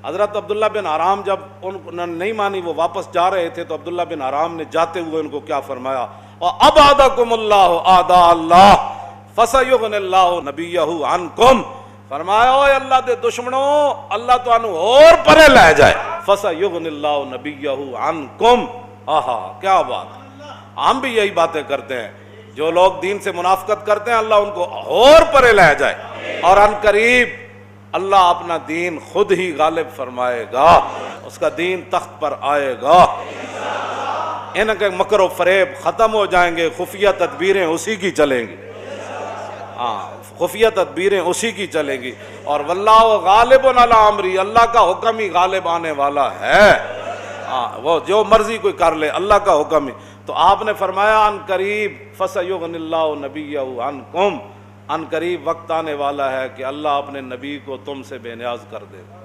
हज़रत अब्दुल्ला बिन आराम जब उन्होंने नहीं मानी, वो वापस जा रहे थे, तो अब्दुल्ला बिन आराम ने जाते हुए उनको क्या फरमाया, और अब आदाकुमुल्लाहु आदा अल्लाह फसयुगनिल्लाहु नबियहु अनकुम। फरमाया ओ अल्लाह दे दुश्मनों, अल्लाह तुहानू और परे ले जाए, फसयुगनिल्लाहु नबियहु अनकुम। आहा क्या बात। हम भी यही बातें करते हैं, जो लोग दीन से मुनाफकत करते हैं अल्लाह उनको और परे ले जाए, और अनकरीब अल्लाह अपना दीन खुद ही गालिब फरमाएगा, उसका दीन तख्त पर आएगा। इनके मकर फरेब खत्म हो जाएंगे, खुफिया तदबीरें उसी की चलेंगी। हाँ, खुफिया तदबीरें उसी की चलेंगी। और वल्लाहु गालिबुन अला अमरी, अल्लाह का हुक्म ही गालिब आने वाला है। हाँ, वो जो मर्जी कोई कर ले, अल्लाह का हुक्म ही। तो आपने फरमाया अन करीब फसयुगनिल्लाहु नबियहु अनकुम, अन करीब वक्त आने वाला है कि अल्लाह अपने नबी को तुमसे बेनियाज कर देगा।